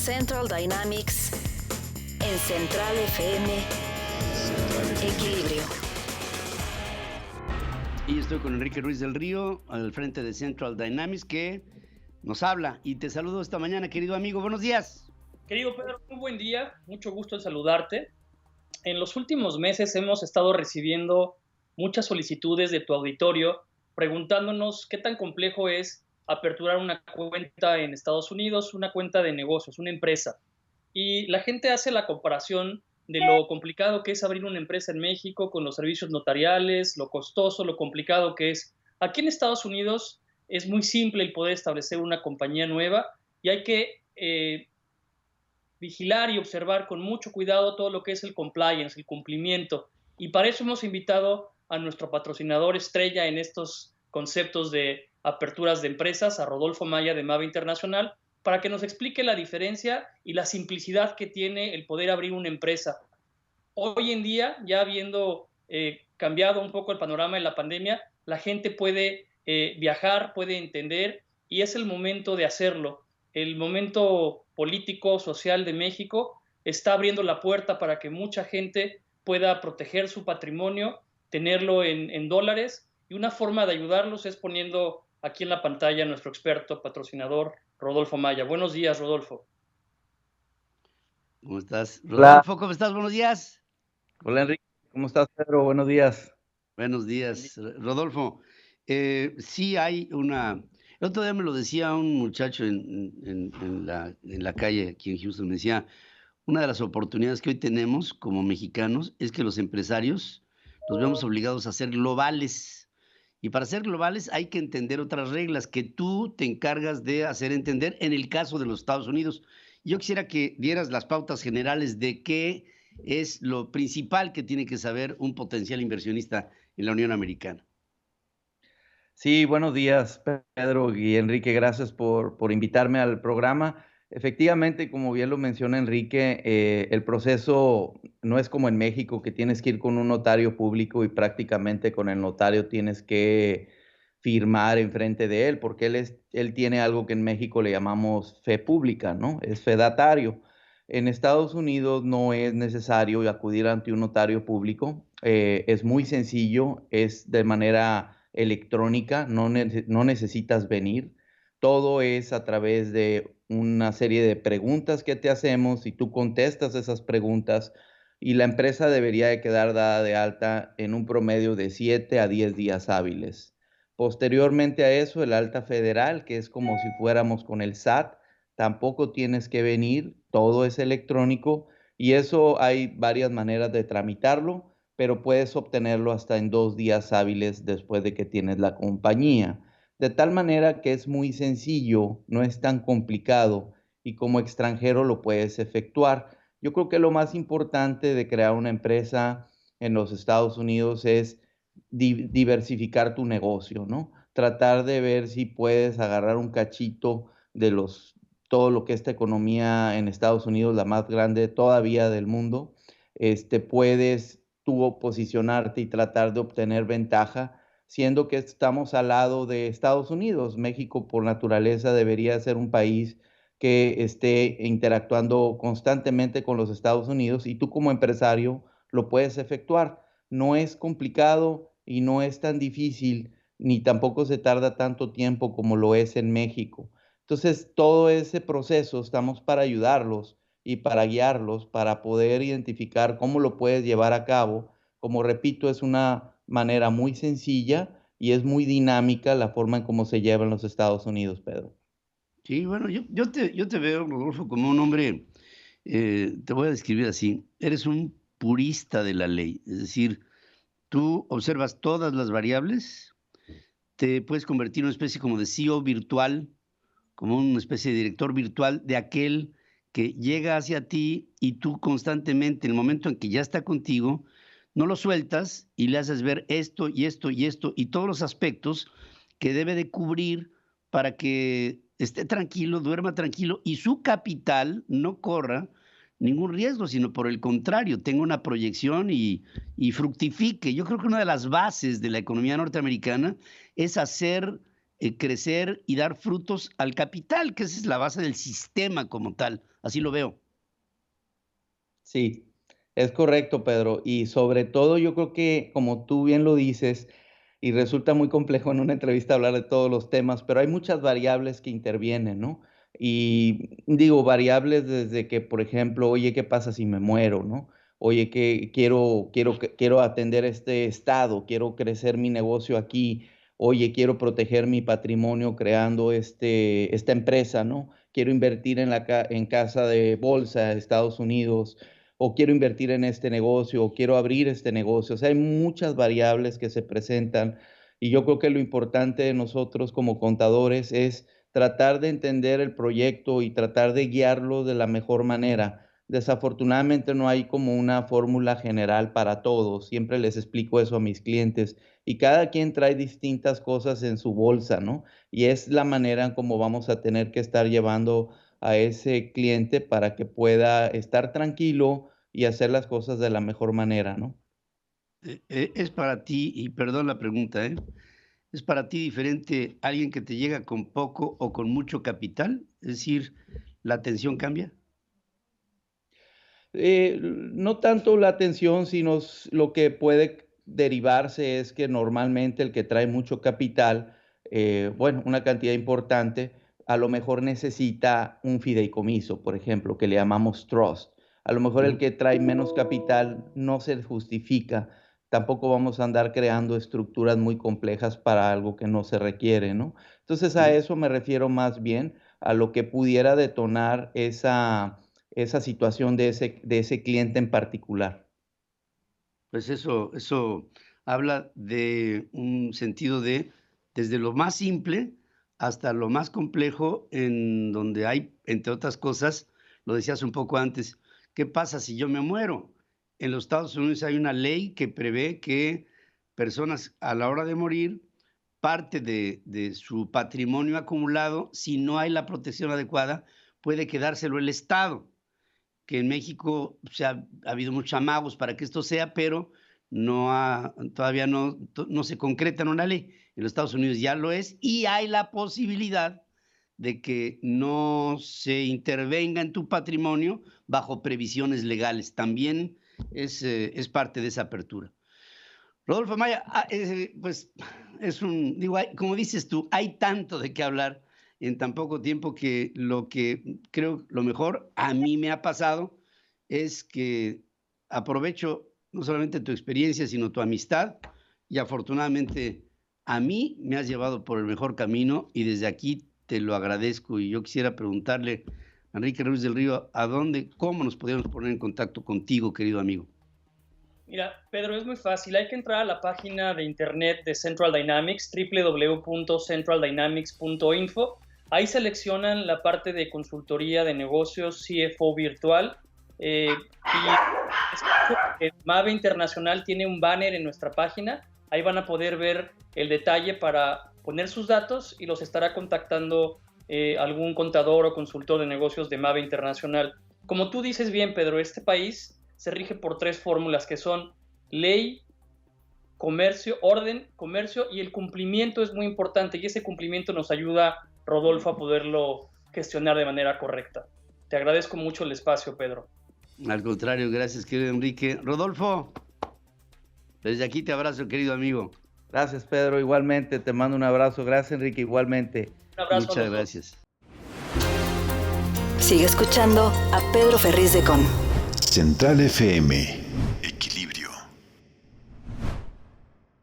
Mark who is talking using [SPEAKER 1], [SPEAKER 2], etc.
[SPEAKER 1] Central Dynamics en Central FM Equilibrio.
[SPEAKER 2] Y estoy con Enrique Ruiz del Río, al frente de Central Dynamics, que nos habla. Y te saludo esta mañana, querido amigo. Buenos días.
[SPEAKER 3] Querido Pedro, un buen día. Mucho gusto en saludarte. En los últimos meses hemos estado recibiendo muchas solicitudes de tu auditorio preguntándonos qué tan complejo es aperturar una cuenta en Estados Unidos, una cuenta de negocios, una empresa. Y la gente hace la comparación de lo complicado que es abrir una empresa en México con los servicios notariales, lo costoso, lo complicado que es. Aquí en Estados Unidos es muy simple el poder establecer una compañía nueva y hay que vigilar y observar con mucho cuidado todo lo que es el compliance, el cumplimiento. Y para eso hemos invitado a nuestro patrocinador estrella en estos conceptos de aperturas de empresas, a Rodolfo Maya de Mave Internacional, para que nos explique la diferencia y la simplicidad que tiene el poder abrir una empresa. Hoy en día, ya habiendo cambiado un poco el panorama de la pandemia, la gente puede viajar, puede entender, y es el momento de hacerlo. El momento político, social de México está abriendo la puerta para que mucha gente pueda proteger su patrimonio, tenerlo en dólares, y una forma de ayudarlos es poniendo aquí en la pantalla a nuestro experto patrocinador, Rodolfo Maya. Buenos días, Rodolfo.
[SPEAKER 2] ¿Cómo estás?
[SPEAKER 4] Hola.
[SPEAKER 2] Rodolfo, ¿cómo estás? Buenos días.
[SPEAKER 4] Hola, Enrique. ¿Cómo estás, Pedro? Buenos días.
[SPEAKER 2] Buenos días, Rodolfo. Sí hay una... El otro día me lo decía un muchacho en la calle aquí en Houston. Me decía, una de las oportunidades que hoy tenemos como mexicanos es que los empresarios nos vemos obligados a ser globales. Y para ser globales hay que entender otras reglas que tú te encargas de hacer entender en el caso de los Estados Unidos. Yo quisiera que dieras las pautas generales de qué es lo principal que tiene que saber un potencial inversionista en la Unión Americana.
[SPEAKER 4] Sí, buenos días, Pedro y Enrique. Gracias por invitarme al programa. Efectivamente, como bien lo menciona Enrique, el proceso no es como en México, que tienes que ir con un notario público y prácticamente con el notario tienes que firmar enfrente de él, porque él tiene algo que en México le llamamos fe pública, ¿no? Es fedatario. En Estados Unidos no es necesario acudir ante un notario público. Es muy sencillo, es de manera electrónica, no necesitas venir. Todo es a través de una serie de preguntas que te hacemos y tú contestas esas preguntas, y la empresa debería de quedar dada de alta en un promedio de 7 a 10 días hábiles. Posteriormente a eso, el alta federal, que es como si fuéramos con el SAT, tampoco tienes que venir, todo es electrónico, y eso hay varias maneras de tramitarlo, pero puedes obtenerlo hasta en 2 días hábiles después de que tienes la compañía. De tal manera que es muy sencillo, no es tan complicado, y como extranjero lo puedes efectuar. Yo creo que lo más importante de crear una empresa en los Estados Unidos es diversificar tu negocio, ¿no? Tratar de ver si puedes agarrar un cachito de todo lo que esta economía en Estados Unidos, la más grande todavía del mundo, puedes tú posicionarte y tratar de obtener ventaja, siendo que estamos al lado de Estados Unidos. México, por naturaleza, debería ser un país que esté interactuando constantemente con los Estados Unidos, y tú como empresario lo puedes efectuar. No es complicado y no es tan difícil, ni tampoco se tarda tanto tiempo como lo es en México. Entonces, todo ese proceso estamos para ayudarlos y para guiarlos, para poder identificar cómo lo puedes llevar a cabo. Como repito, es una manera muy sencilla y es muy dinámica la forma en cómo se lleva en los Estados Unidos, Pedro.
[SPEAKER 2] Sí, bueno, yo te veo, Rodolfo, como un hombre, te voy a describir así, eres un purista de la ley, es decir, tú observas todas las variables, te puedes convertir en una especie como de CEO virtual, como una especie de director virtual de aquel que llega hacia ti, y tú constantemente, en el momento en que ya está contigo, no lo sueltas y le haces ver esto y esto y esto y todos los aspectos que debe de cubrir para que esté tranquilo, duerma tranquilo y su capital no corra ningún riesgo, sino por el contrario, tenga una proyección y fructifique. Yo creo que una de las bases de la economía norteamericana es hacer crecer y dar frutos al capital, que esa es la base del sistema como tal. Así lo veo.
[SPEAKER 4] Sí, es correcto, Pedro. Y sobre todo yo creo que, como tú bien lo dices, y resulta muy complejo en una entrevista hablar de todos los temas, pero hay muchas variables que intervienen, ¿no? Y digo, variables desde que, por ejemplo, oye, ¿qué pasa si me muero, no? Oye, que quiero atender este estado, quiero crecer mi negocio aquí, oye, quiero proteger mi patrimonio creando esta empresa, ¿no? Quiero invertir en casa de bolsa de Estados Unidos, o quiero invertir en este negocio, o quiero abrir este negocio. O sea, hay muchas variables que se presentan y yo creo que lo importante de nosotros como contadores es tratar de entender el proyecto y tratar de guiarlo de la mejor manera. Desafortunadamente no hay como una fórmula general para todos. Siempre les explico eso a mis clientes y cada quien trae distintas cosas en su bolsa, ¿no? Y es la manera en cómo vamos a tener que estar llevando a ese cliente para que pueda estar tranquilo y hacer las cosas de la mejor manera, ¿no?
[SPEAKER 2] Es para ti, y perdón la pregunta, ¿es para ti diferente alguien que te llega con poco o con mucho capital? Es decir, ¿la atención cambia?
[SPEAKER 4] No tanto la atención, sino lo que puede derivarse es que normalmente el que trae mucho capital, bueno, una cantidad importante, a lo mejor necesita un fideicomiso, por ejemplo, que le llamamos trust. A lo mejor el que trae menos capital no se justifica. Tampoco vamos a andar creando estructuras muy complejas para algo que no se requiere, ¿no? Entonces a eso me refiero más bien a lo que pudiera detonar esa situación de ese cliente en particular.
[SPEAKER 2] Pues eso habla de un sentido de desde lo más simple hasta lo más complejo, en donde hay, entre otras cosas, lo decías un poco antes, ¿qué pasa si yo me muero? En los Estados Unidos hay una ley que prevé que personas a la hora de morir, parte de su patrimonio acumulado, si no hay la protección adecuada, puede quedárselo el Estado. Que en México ha habido muchos amagos para que esto sea, pero todavía no se concreta en una ley. En los Estados Unidos ya lo es y hay la posibilidad de que no se intervenga en tu patrimonio bajo previsiones legales. También es parte de esa apertura. Rodolfo Amaya, pues como dices tú, hay tanto de qué hablar en tan poco tiempo que lo que creo lo mejor a mí me ha pasado es que aprovecho no solamente tu experiencia, sino tu amistad y afortunadamente a mí me has llevado por el mejor camino y desde aquí te lo agradezco y yo quisiera preguntarle a Enrique Ruiz del Río, cómo nos podemos poner en contacto contigo, querido amigo.
[SPEAKER 3] Mira, Pedro, es muy fácil. Hay que entrar a la página de internet de Central Dynamics, www.centraldynamics.info. Ahí seleccionan la parte de consultoría de negocios CFO virtual. Y Mave Internacional tiene un banner en nuestra página. Ahí van a poder ver el detalle para poner sus datos y los estará contactando algún contador o consultor de negocios de Mave Internacional. Como tú dices bien, Pedro, este país se rige por 3 fórmulas que son ley, comercio, orden, comercio, y el cumplimiento es muy importante y ese cumplimiento nos ayuda, Rodolfo, a poderlo gestionar de manera correcta. Te agradezco mucho el espacio, Pedro.
[SPEAKER 2] Al contrario, gracias, querido Enrique. Rodolfo, desde aquí te abrazo, querido amigo.
[SPEAKER 4] Gracias, Pedro, igualmente, te mando un abrazo. Gracias, Enrique, igualmente.
[SPEAKER 3] Un abrazo.
[SPEAKER 2] Muchas gracias.
[SPEAKER 1] Sigue escuchando a Pedro Ferriz de Con.
[SPEAKER 5] Central FM.